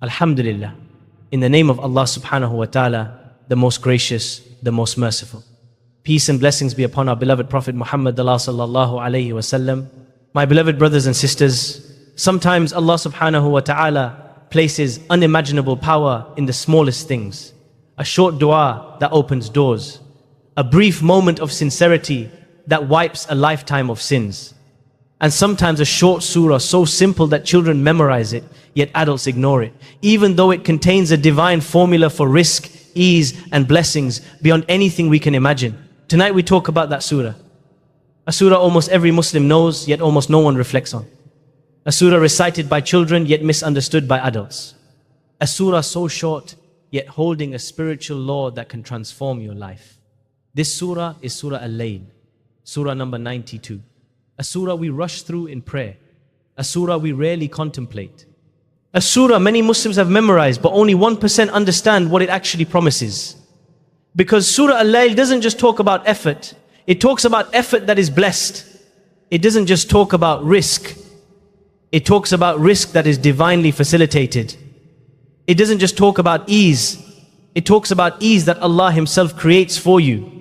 Alhamdulillah. In the name of Allah subhanahu wa ta'ala, the most gracious, the most merciful. Peace and blessings be upon our beloved Prophet Muhammad sallallahu alayhi wasallam. My beloved brothers and sisters, sometimes Allah subhanahu wa ta'ala places unimaginable power in the smallest things. A short dua that opens doors. A brief moment of sincerity that wipes a lifetime of sins. And sometimes a short surah so simple that children memorize it, yet adults ignore it, even though it contains a divine formula for rizq, ease and blessings beyond anything we can imagine. Tonight we talk about that surah. A surah almost every Muslim knows, yet almost no one reflects on. A surah recited by children, yet misunderstood by adults. A surah so short, yet holding a spiritual law that can transform your life. This surah is Surah Al-Layl, surah number 92. A surah we rush through in prayer. A surah we rarely contemplate. A surah many Muslims have memorized, but only 1% understand what it actually promises. Because Surah Al-Layl doesn't just talk about effort, it talks about effort that is blessed. It doesn't just talk about rizq, it talks about rizq that is divinely facilitated. It doesn't just talk about ease, it talks about ease that Allah Himself creates for you.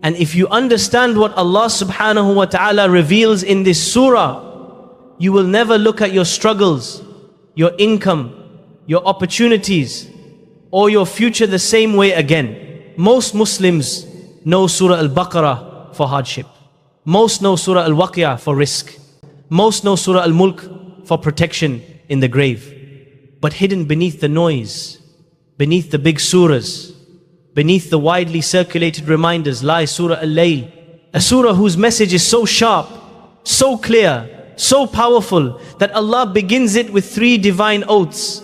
And if you understand what Allah subhanahu wa ta'ala reveals in this surah, you will never look at your struggles, your income, your opportunities, or your future the same way again. Most Muslims know Surah Al-Baqarah for hardship. Most know Surah Al-Waqi'ah for rizq. Most know Surah Al-Mulk for protection in the grave. But hidden beneath the noise, beneath the big surahs, beneath the widely circulated reminders lies Surah Al-Layl, a surah whose message is so sharp, so clear, so powerful that Allah begins it with 3 divine oaths.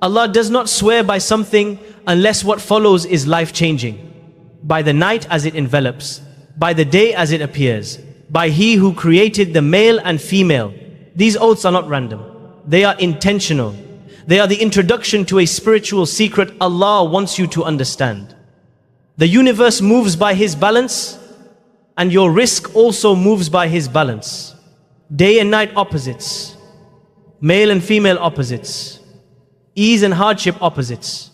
Allah does not swear by something unless what follows is life-changing. By the night as it envelops, by the day as it appears, by He who created the male and female. These oaths are not random, they are intentional. They are the introduction to a spiritual secret Allah wants you to understand. The universe moves by His balance, and your rizq also moves by His balance. Day and night opposites, male and female opposites, ease and hardship opposites.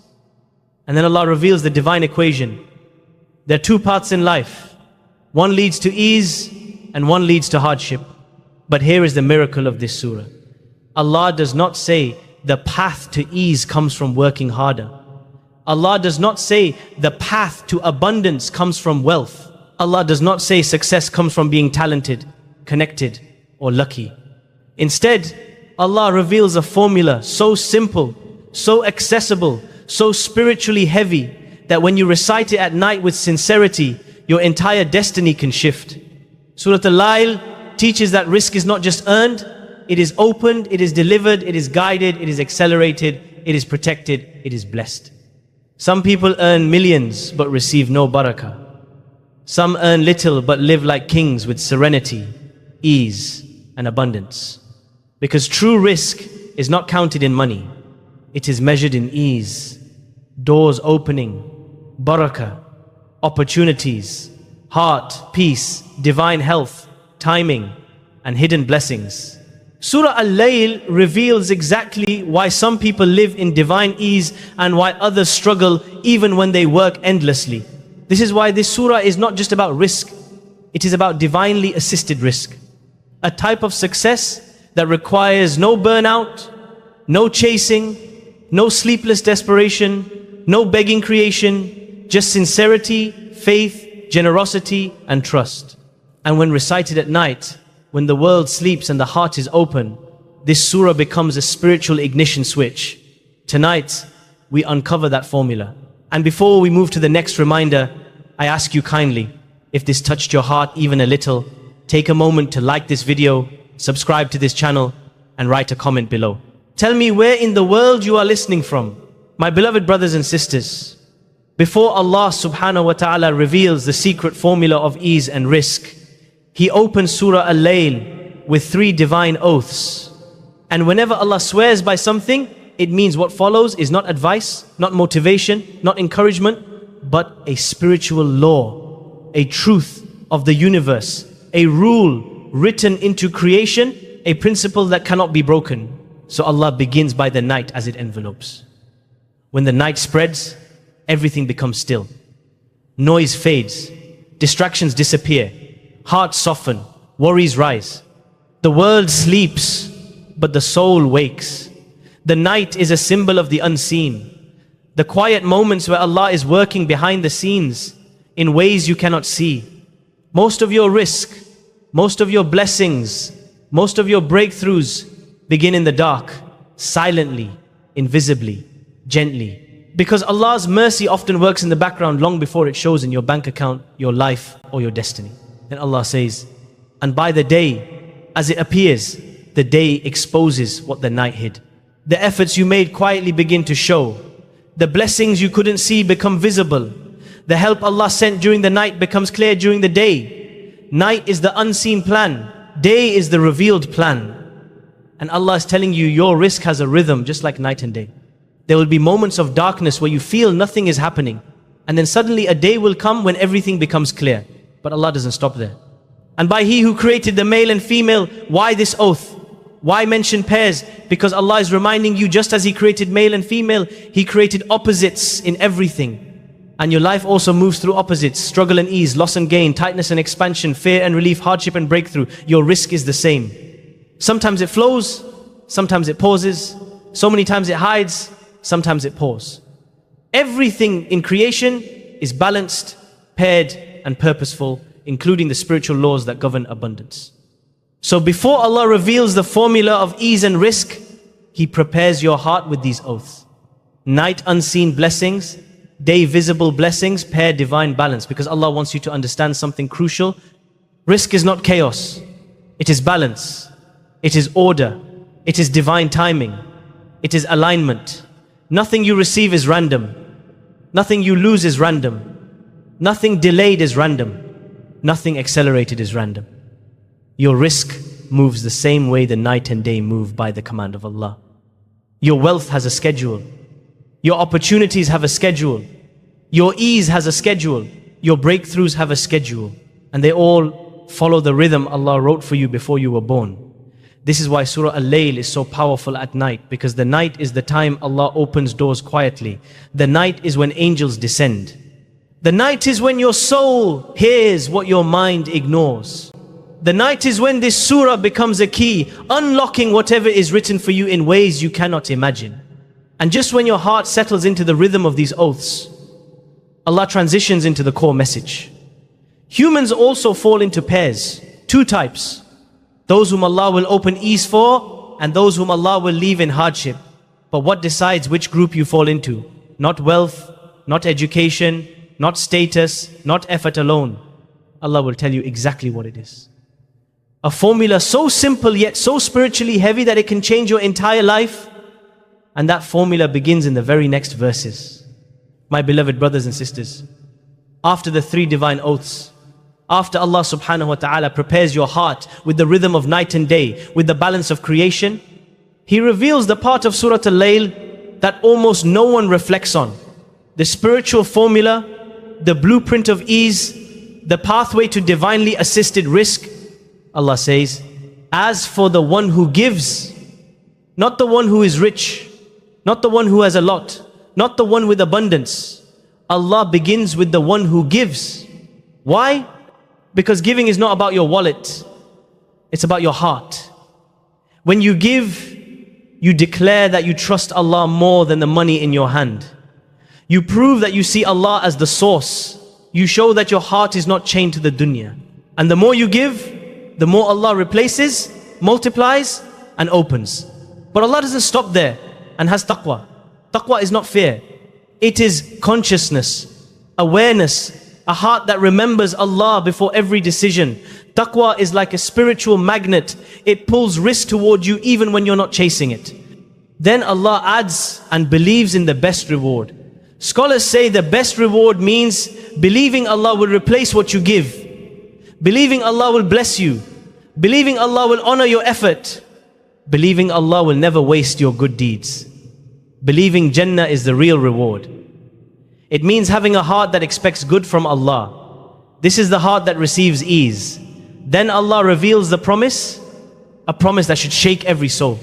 And then Allah reveals the divine equation. There are 2 paths in life. One leads to ease and one leads to hardship. But here is the miracle of this surah. Allah does not say the path to ease comes from working harder. Allah does not say the path to abundance comes from wealth. Allah does not say success comes from being talented, connected, or lucky. Instead, Allah reveals a formula so simple, so accessible, so spiritually heavy that when you recite it at night with sincerity, your entire destiny can shift. Surah Al-Layl teaches that rizq is not just earned, it is opened, it is delivered, it is guided, it is accelerated, it is protected, it is blessed. Some people earn millions but receive no barakah. Some earn little but live like kings with serenity, ease and abundance. Because true rizq is not counted in money, it is measured in ease, doors opening, barakah, opportunities, heart, peace, divine health, timing and hidden blessings. Surah Al-Layl reveals exactly why some people live in divine ease and why others struggle even when they work endlessly. This is why this surah is not just about rizq, it is about divinely assisted rizq. A type of success that requires no burnout, no chasing, no sleepless desperation, no begging creation, just sincerity, faith, generosity and trust. And when recited at night, when the world sleeps and the heart is open, this surah becomes a spiritual ignition switch. Tonight, we uncover that formula. And before we move to the next reminder, I ask you kindly, if this touched your heart even a little, take a moment to like this video, subscribe to this channel, and write a comment below. Tell me where in the world you are listening from. My beloved brothers and sisters, before Allah subhanahu wa ta'ala reveals the secret formula of ease and rizq, He opens Surah Al-Layl with 3 divine oaths. And whenever Allah swears by something, it means what follows is not advice, not motivation, not encouragement, but a spiritual law, a truth of the universe, a rule written into creation, a principle that cannot be broken. So Allah begins by the night as it envelopes. When the night spreads, everything becomes still. Noise fades, distractions disappear, hearts soften, worries rise. The world sleeps, but the soul wakes. The night is a symbol of the unseen. The quiet moments where Allah is working behind the scenes in ways you cannot see. Most of your rizq, most of your blessings, most of your breakthroughs begin in the dark, silently, invisibly, gently. Because Allah's mercy often works in the background long before it shows in your bank account, your life, or your destiny. And Allah says, and by the day, as it appears, the day exposes what the night hid. The efforts you made quietly begin to show. The blessings you couldn't see become visible. The help Allah sent during the night becomes clear during the day. Night is the unseen plan. Day is the revealed plan. And Allah is telling you your rizq has a rhythm just like night and day. There will be moments of darkness where you feel nothing is happening. And then suddenly a day will come when everything becomes clear. But Allah doesn't stop there. And by He who created the male and female, why this oath? Why mention pairs? Because Allah is reminding you, just as He created male and female, He created opposites in everything. And your life also moves through opposites: struggle and ease, loss and gain, tightness and expansion, fear and relief, hardship and breakthrough. Your rizq is the same. Sometimes it flows, sometimes it pauses, so many times it hides, sometimes it pours. Everything in creation is balanced, paired and purposeful, including the spiritual laws that govern abundance. So before Allah reveals the formula of ease and rizq, He prepares your heart with these oaths. Night unseen blessings, day visible blessings, pair divine balance. Because Allah wants you to understand something crucial. Rizq is not chaos, it is balance, it is order, it is divine timing, it is alignment. Nothing you receive is random, nothing you lose is random, nothing delayed is random, nothing accelerated is random. Your rizq moves the same way the night and day move, by the command of Allah. Your wealth has a schedule. Your opportunities have a schedule. Your ease has a schedule. Your breakthroughs have a schedule. And they all follow the rhythm Allah wrote for you before you were born. This is why Surah Al-Layl is so powerful at night, because the night is the time Allah opens doors quietly. The night is when angels descend. The night is when your soul hears what your mind ignores. The night is when this surah becomes a key, unlocking whatever is written for you in ways you cannot imagine. And just when your heart settles into the rhythm of these oaths, Allah transitions into the core message. Humans also fall into pairs, two types: those whom Allah will open ease for, and those whom Allah will leave in hardship. But what decides which group you fall into? Not wealth, not education, not status, not effort alone. Allah will tell you exactly what it is. A formula so simple yet so spiritually heavy that it can change your entire life. And that formula begins in the very next verses. My beloved brothers and sisters, after the three divine oaths, after Allah subhanahu wa ta'ala prepares your heart with the rhythm of night and day, with the balance of creation, He reveals the part of Surah Al-Layl that almost no one reflects on. The spiritual formula, the blueprint of ease, the pathway to divinely assisted rizq. Allah says, as for the one who gives, not the one who is rich, not the one who has a lot, not the one with abundance. Allah begins with the one who gives. Why? Because giving is not about your wallet, it's about your heart. When you give, you declare that you trust Allah more than the money in your hand. You prove that you see Allah as the source. You show that your heart is not chained to the dunya. And the more you give, the more Allah replaces, multiplies and opens. But Allah doesn't stop there and has taqwa. Taqwa is not fear. It is consciousness, awareness, a heart that remembers Allah before every decision. Taqwa is like a spiritual magnet. It pulls rizq toward you even when you're not chasing it. Then Allah adds and believes in the best reward. Scholars say the best reward means believing Allah will replace what you give, believing Allah will bless you, believing Allah will honor your effort, believing Allah will never waste your good deeds, believing Jannah is the real reward. It means having a heart that expects good from Allah. This is the heart that receives ease. Then Allah reveals the promise, a promise that should shake every soul.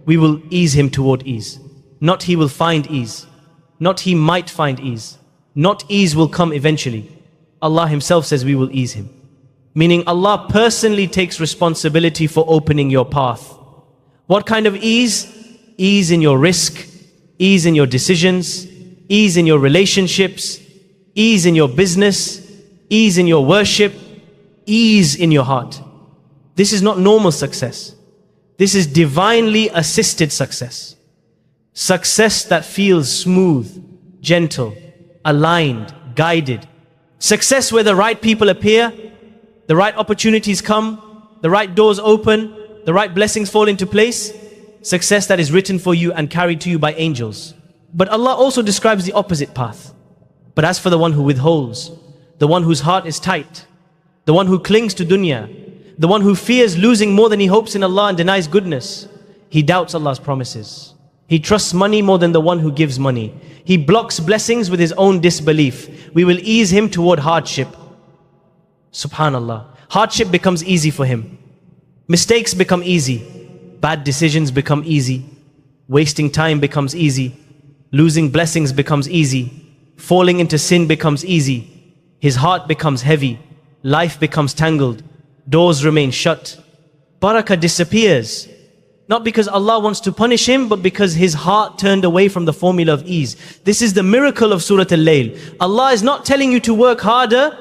we will ease him toward ease. Not he will find ease. Not he might find ease. Not ease will come eventually. Allah himself says we will ease him. Meaning Allah personally takes responsibility for opening your path. What kind of ease? Ease in your risk, ease in your decisions, ease in your relationships, ease in your business, ease in your worship, ease in your heart. This is not normal success. This is divinely assisted success. Success that feels smooth, gentle, aligned, guided. Success where the right people appear, the right opportunities come, the right doors open, the right blessings fall into place. Success that is written for you and carried to you by angels. But Allah also describes the opposite path. But as for the one who withholds, the one whose heart is tight, the one who clings to dunya, the one who fears losing more than he hopes in Allah and denies goodness, he doubts Allah's promises. He trusts money more than the one who gives money. He blocks blessings with his own disbelief. We will ease him toward hardship. Subhanallah. Hardship becomes easy for him. Mistakes become easy. Bad decisions become easy. Wasting time becomes easy. Losing blessings becomes easy. Falling into sin becomes easy. His heart becomes heavy. Life becomes tangled. Doors remain shut. Barakah disappears. Not because Allah wants to punish him, but because his heart turned away from the formula of ease. This is the miracle of Surah Al-Layl. Allah is not telling you to work harder.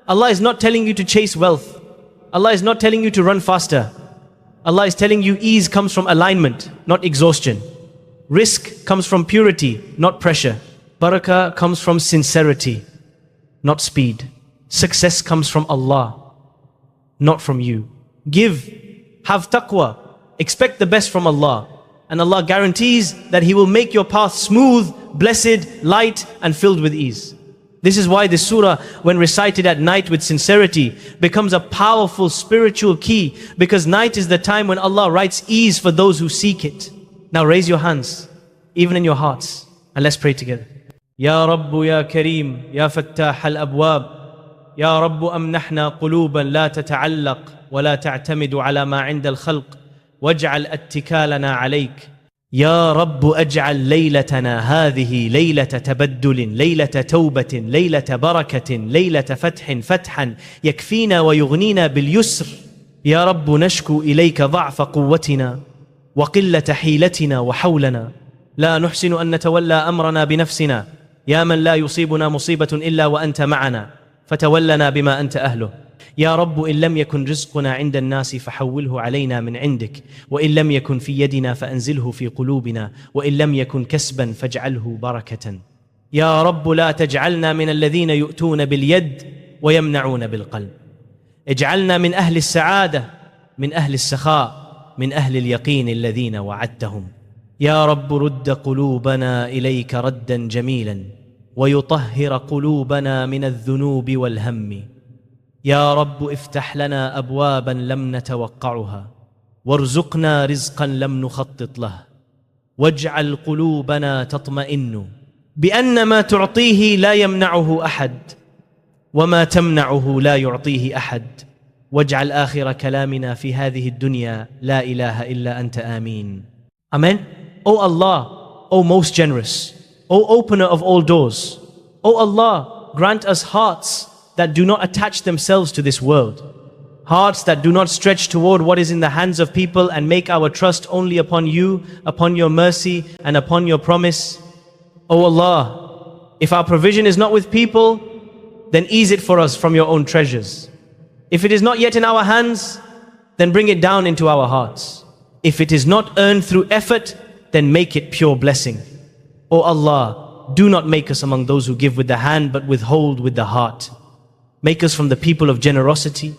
Allah is not telling you to chase wealth. Allah is not telling you to run faster. Allah is telling you ease comes from alignment, not exhaustion. Rizq comes from purity, not pressure. Barakah comes from sincerity, not speed. Success comes from Allah, not from you. Give, have taqwa, expect the best from Allah. And Allah guarantees that He will make your path smooth, blessed, light and filled with ease. This is why this surah, when recited at night with sincerity, becomes a powerful spiritual key, because night is the time when Allah writes ease for those who seek it. Now raise your hands, even in your hearts, and let's pray together. Ya Rabbu ya Kareem, ya Fattah al-Abwab, Ya Rabbu amnahna quluban la tata'allaq wa la ta'tamidu ala ma 'inda al-khalq waj'al attikalana 'alayk. يا رب أجعل ليلتنا هذه ليلة تبدل، ليلة توبة، ليلة بركة، ليلة فتحا يكفينا ويغنينا باليسر. يا رب نشكو إليك ضعف قوتنا وقلة حيلتنا وحولنا، لا نحسن أن نتولى أمرنا بنفسنا، يا من لا يصيبنا مصيبة إلا وأنت معنا، فتولنا بما أنت أهله. يا رب إن لم يكن رزقنا عند الناس فحوله علينا من عندك، وإن لم يكن في يدنا فأنزله في قلوبنا، وإن لم يكن كسبا فاجعله بركة. يا رب لا تجعلنا من الذين يؤتون باليد ويمنعون بالقلب. اجعلنا من أهل السعادة، من أهل السخاء، من أهل اليقين الذين وعدتهم. يا رب رد قلوبنا إليك ردا جميلا، ويطهر قلوبنا من الذنوب والهم. يا رب افتح لنا أبوابا لم نتوقعها، وارزقنا رزقا لم نخطط له، واجعل قلوبنا تطمئن بأن ما تعطيه لا يمنعه أحد، وما تمنعه لا يعطيه أحد. واجعل آخر كلامنا في هذه الدنيا لا إله إلا أنت آمين. Amen. O Allah, O most generous, O opener of all doors, O Allah, grant us hearts that do not attach themselves to this world, hearts that do not stretch toward what is in the hands of people, and make our trust only upon you, upon your mercy and upon your promise. O Allah, if our provision is not with people, then ease it for us from your own treasures. If it is not yet in our hands, then bring it down into our hearts. If it is not earned through effort, then make it pure blessing. O Allah, do not make us among those who give with the hand but withhold with the heart. Make us from the people of generosity,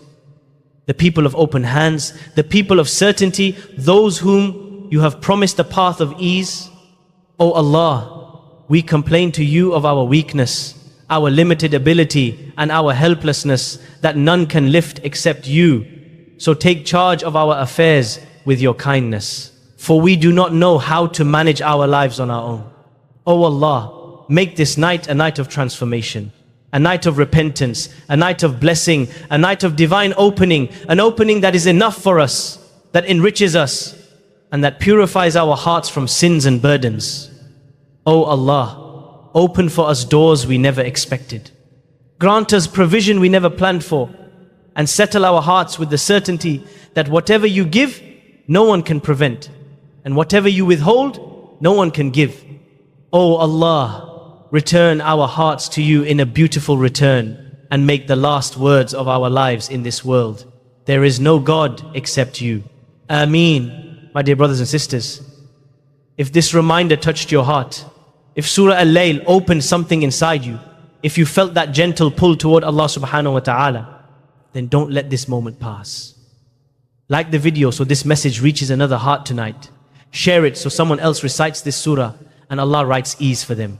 the people of open hands, the people of certainty, those whom you have promised the path of ease. O Allah, we complain to you of our weakness, our limited ability and our helplessness that none can lift except you. So take charge of our affairs with your kindness, for we do not know how to manage our lives on our own. O Allah, make this night a night of transformation, a night of repentance, a night of blessing, a night of divine opening, an opening that is enough for us, that enriches us, and that purifies our hearts from sins and burdens. O Allah, open for us doors we never expected. Grant us provision we never planned for, and settle our hearts with the certainty that whatever you give, no one can prevent, and whatever you withhold, no one can give. O Allah, return our hearts to you in a beautiful return, and make the last words of our lives in this world: there is no God except you. Ameen. My dear brothers and sisters, if this reminder touched your heart, if Surah Al-Layl opened something inside you, if you felt that gentle pull toward Allah subhanahu wa ta'ala, then don't let this moment pass. Like the video so this message reaches another heart tonight. Share it so someone else recites this surah and Allah writes ease for them.